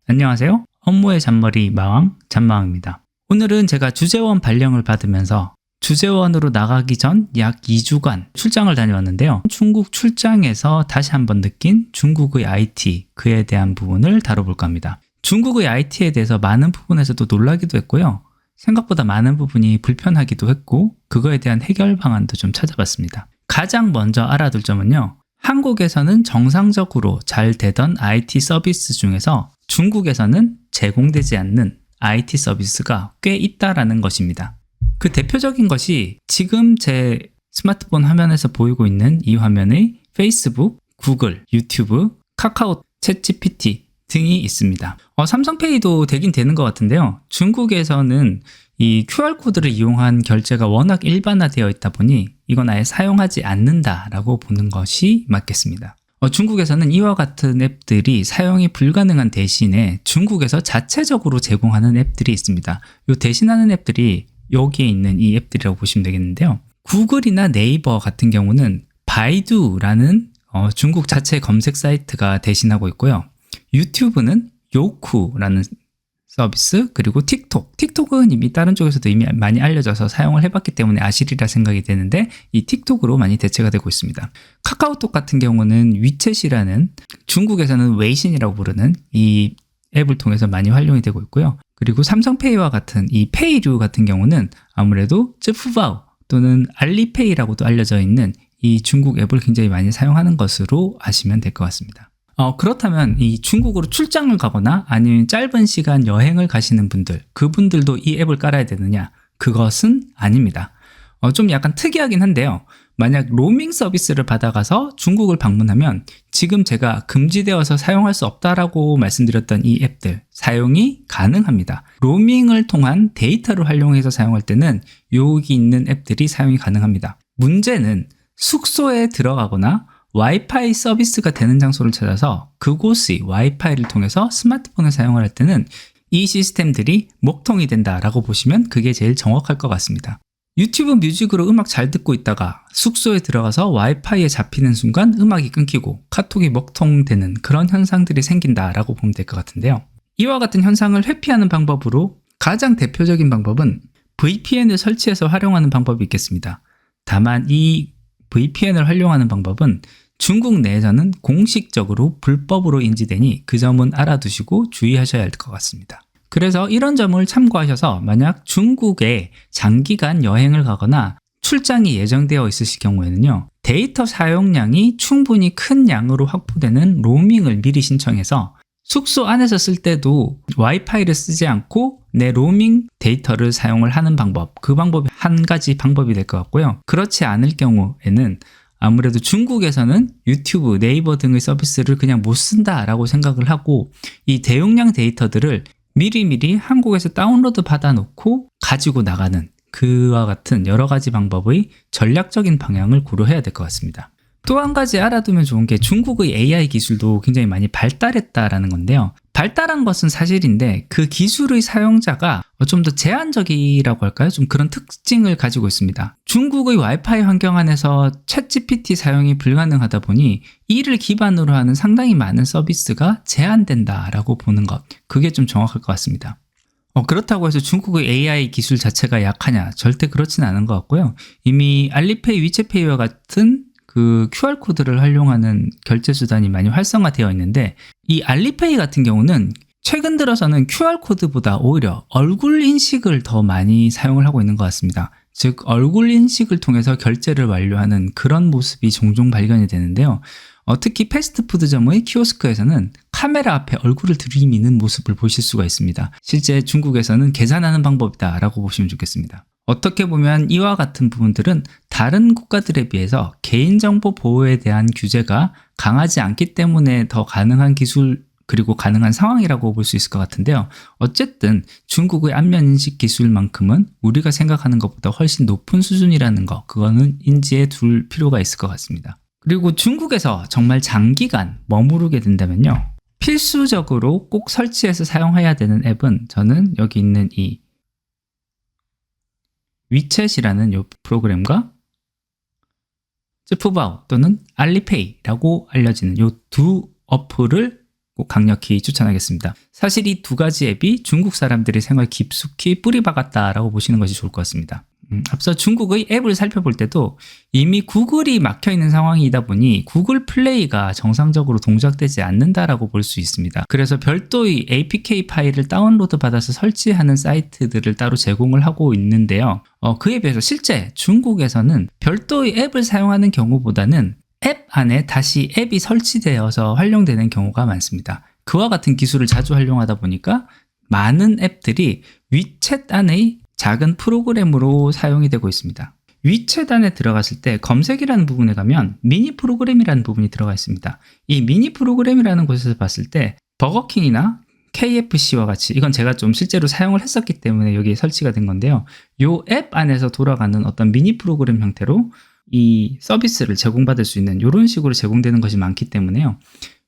안녕하세요. 업무의 잔머리 마왕 잔마왕입니다. 오늘은 제가 주재원 발령을 받으면서 주재원으로 나가기 전 약 2주간 출장을 다녀왔는데요. 중국 출장에서 다시 한번 느낀 중국의 IT, 그에 대한 부분을 다뤄볼까 합니다. 중국의 IT에 대해서 많은 부분에서도 놀라기도 했고요. 생각보다 많은 부분이 불편하기도 했고 그거에 대한 해결 방안도 좀 찾아봤습니다. 가장 먼저 알아둘 점은요. 한국에서는 정상적으로 잘 되던 IT 서비스 중에서 중국에서는 제공되지 않는 IT 서비스가 꽤 있다라는 것입니다. 그 대표적인 것이 지금 제 스마트폰 화면에서 보이고 있는 이 화면의 페이스북, 구글, 유튜브, 카카오, 챗GPT 등이 있습니다. 삼성페이도 되긴 되는 것 같은데요. 중국에서는 이 QR코드를 이용한 결제가 워낙 일반화되어 있다 보니 이건 아예 사용하지 않는다라고 보는 것이 맞겠습니다. 중국에서는 이와 같은 앱들이 사용이 불가능한 대신에 중국에서 자체적으로 제공하는 앱들이 있습니다. 이 대신하는 앱들이 여기에 있는 이 앱들이라고 보시면 되겠는데요. 구글이나 네이버 같은 경우는 바이두라는 중국 자체 검색 사이트가 대신하고 있고요. 유튜브는 요쿠라는 서비스, 그리고 틱톡은 이미 다른 쪽에서도 이미 많이 알려져서 사용을 해봤기 때문에 아시리라 생각이 되는데 이 틱톡으로 많이 대체가 되고 있습니다. 카카오톡 같은 경우는 위챗이라는 중국에서는 웨이신이라고 부르는 이 앱을 통해서 많이 활용이 되고 있고요. 그리고 삼성페이와 같은 이 페이류 같은 경우는 아무래도 쯔푸바오 또는 알리페이라고도 알려져 있는 이 중국 앱을 굉장히 많이 사용하는 것으로 아시면 될 것 같습니다. 그렇다면 이 중국으로 출장을 가거나 아니면 짧은 시간 여행을 가시는 분들, 그분들도 이 앱을 깔아야 되느냐? 그것은 아닙니다. 좀 약간 특이하긴 한데요. 만약 로밍 서비스를 받아가서 중국을 방문하면 지금 제가 금지되어서 사용할 수 없다라고 말씀드렸던 이 앱들 사용이 가능합니다. 로밍을 통한 데이터를 활용해서 사용할 때는 여기 있는 앱들이 사용이 가능합니다. 문제는 숙소에 들어가거나 와이파이 서비스가 되는 장소를 찾아서 그곳의 와이파이를 통해서 스마트폰을 사용을 할 때는 이 시스템들이 먹통이 된다라고 보시면 그게 제일 정확할 것 같습니다. 유튜브 뮤직으로 음악 잘 듣고 있다가 숙소에 들어가서 와이파이에 잡히는 순간 음악이 끊기고 카톡이 먹통되는 그런 현상들이 생긴다라고 보면 될 것 같은데요. 이와 같은 현상을 회피하는 방법으로 가장 대표적인 방법은 VPN을 설치해서 활용하는 방법이 있겠습니다. 다만 이 VPN을 활용하는 방법은 중국 내에서는 공식적으로 불법으로 인지되니 그 점은 알아두시고 주의하셔야 할 것 같습니다. 그래서 이런 점을 참고하셔서 만약 중국에 장기간 여행을 가거나 출장이 예정되어 있으실 경우에는요. 데이터 사용량이 충분히 큰 양으로 확보되는 로밍을 미리 신청해서 숙소 안에서 쓸 때도 와이파이를 쓰지 않고 내 로밍 데이터를 사용을 하는 방법, 그 방법이 한 가지 방법이 될 것 같고요. 그렇지 않을 경우에는 아무래도 중국에서는 유튜브, 네이버 등의 서비스를 그냥 못 쓴다라고 생각을 하고 이 대용량 데이터들을 미리미리 한국에서 다운로드 받아놓고 가지고 나가는 그와 같은 여러 가지 방법의 전략적인 방향을 고려해야 될 것 같습니다. 또 한 가지 알아두면 좋은 게 중국의 AI 기술도 굉장히 많이 발달했다라는 건데요. 발달한 것은 사실인데 그 기술의 사용자가 좀 더 제한적이라고 할까요? 좀 그런 특징을 가지고 있습니다. 중국의 와이파이 환경 안에서 챗GPT 사용이 불가능하다 보니 이를 기반으로 하는 상당히 많은 서비스가 제한된다라고 보는 것. 그게 좀 정확할 것 같습니다. 그렇다고 해서 중국의 AI 기술 자체가 약하냐? 절대 그렇지는 않은 것 같고요. 이미 알리페이, 위챗페이와 같은 그 QR코드를 활용하는 결제 수단이 많이 활성화되어 있는데 이 알리페이 같은 경우는 최근 들어서는 QR코드보다 오히려 얼굴 인식을 더 많이 사용을 하고 있는 것 같습니다. 즉 얼굴 인식을 통해서 결제를 완료하는 그런 모습이 종종 발견이 되는데요. 특히 패스트푸드점의 키오스크에서는 카메라 앞에 얼굴을 들이미는 모습을 보실 수가 있습니다. 실제 중국에서는 계산하는 방법이다 라고 보시면 좋겠습니다. 어떻게 보면 이와 같은 부분들은 다른 국가들에 비해서 개인정보 보호에 대한 규제가 강하지 않기 때문에 더 가능한 기술 그리고 가능한 상황이라고 볼 수 있을 것 같은데요. 어쨌든 중국의 안면인식 기술만큼은 우리가 생각하는 것보다 훨씬 높은 수준이라는 거, 그거는 인지해 둘 필요가 있을 것 같습니다. 그리고 중국에서 정말 장기간 머무르게 된다면요. 필수적으로 꼭 설치해서 사용해야 되는 앱은 저는 여기 있는 이 위챗이라는 이 프로그램과 쯔푸바오 또는 알리페이라고 알려지는 이 두 어플을 꼭 강력히 추천하겠습니다. 사실 이 두 가지 앱이 중국 사람들의 생활에 깊숙이 뿌리박았다라고 보시는 것이 좋을 것 같습니다. 앞서 중국의 앱을 살펴볼 때도 이미 구글이 막혀있는 상황이다 보니 구글 플레이가 정상적으로 동작되지 않는다라고 볼 수 있습니다. 그래서 별도의 APK 파일을 다운로드 받아서 설치하는 사이트들을 따로 제공을 하고 있는데요. 그에 비해서 실제 중국에서는 별도의 앱을 사용하는 경우보다는 앱 안에 다시 앱이 설치되어서 활용되는 경우가 많습니다. 그와 같은 기술을 자주 활용하다 보니까 많은 앱들이 위챗 안의 작은 프로그램으로 사용이 되고 있습니다. 위챗 안에 들어갔을 때 검색이라는 부분에 가면 미니 프로그램이라는 부분이 들어가 있습니다. 이 미니 프로그램이라는 곳에서 봤을 때 버거킹이나 KFC와 같이, 이건 제가 좀 실제로 사용을 했었기 때문에 여기에 설치가 된 건데요. 이 앱 안에서 돌아가는 어떤 미니 프로그램 형태로 이 서비스를 제공받을 수 있는 이런 식으로 제공되는 것이 많기 때문에요.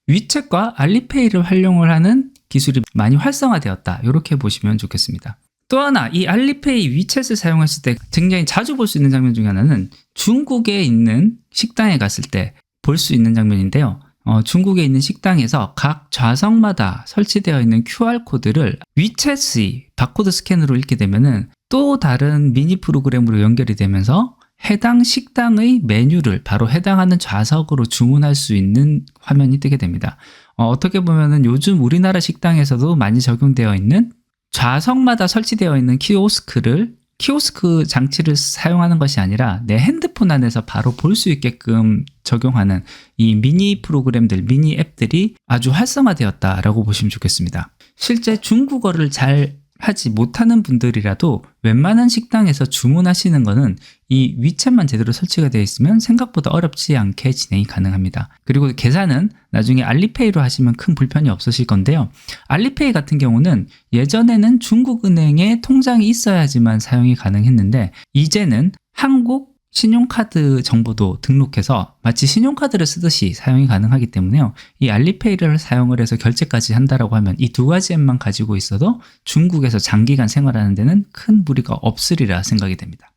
위챗과 알리페이를 활용을 하는 기술이 많이 활성화되었다, 이렇게 보시면 좋겠습니다. 또 하나, 이 알리페이 위챗을 사용했을 때 굉장히 자주 볼 수 있는 장면 중에 하나는 중국에 있는 식당에 갔을 때 볼 수 있는 장면인데요. 중국에 있는 식당에서 각 좌석마다 설치되어 있는 QR코드를 위챗의 바코드 스캔으로 읽게 되면은 또 다른 미니 프로그램으로 연결이 되면서 해당 식당의 메뉴를 바로 해당하는 좌석으로 주문할 수 있는 화면이 뜨게 됩니다. 어떻게 보면은 요즘 우리나라 식당에서도 많이 적용되어 있는 좌석마다 설치되어 있는 키오스크 장치를 사용하는 것이 아니라 내 핸드폰 안에서 바로 볼 수 있게끔 적용하는 이 미니 프로그램들, 미니 앱들이 아주 활성화되었다라고 보시면 좋겠습니다. 실제 중국어를 잘 하지 못하는 분들이라도 웬만한 식당에서 주문하시는 거는 이 위챗만 제대로 설치가 되어 있으면 생각보다 어렵지 않게 진행이 가능합니다. 그리고 계산은 나중에 알리페이로 하시면 큰 불편이 없으실 건데요. 알리페이 같은 경우는 예전에는 중국은행에 통장이 있어야지만 사용이 가능했는데 이제는 한국 신용카드 정보도 등록해서 마치 신용카드를 쓰듯이 사용이 가능하기 때문에요. 이 알리페이를 사용을 해서 결제까지 한다라고 하면 이 두 가지 앱만 가지고 있어도 중국에서 장기간 생활하는 데는 큰 무리가 없으리라 생각이 됩니다.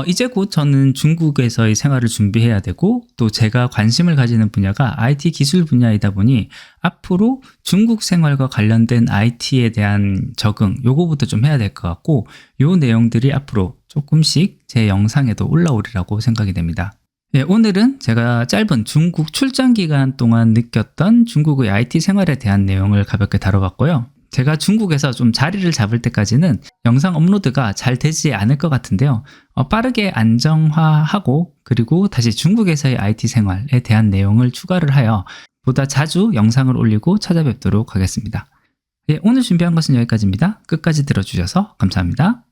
이제 곧 저는 중국에서의 생활을 준비해야 되고 또 제가 관심을 가지는 분야가 IT 기술 분야이다 보니 앞으로 중국 생활과 관련된 IT에 대한 적응, 요거부터 좀 해야 될 것 같고 요 내용들이 앞으로 조금씩 제 영상에도 올라오리라고 생각이 됩니다. 네, 오늘은 제가 짧은 중국 출장 기간 동안 느꼈던 중국의 IT 생활에 대한 내용을 가볍게 다뤄봤고요. 제가 중국에서 좀 자리를 잡을 때까지는 영상 업로드가 잘 되지 않을 것 같은데요. 빠르게 안정화하고 그리고 다시 중국에서의 IT 생활에 대한 내용을 추가를 하여 보다 자주 영상을 올리고 찾아뵙도록 하겠습니다. 예, 오늘 준비한 것은 여기까지입니다. 끝까지 들어주셔서 감사합니다.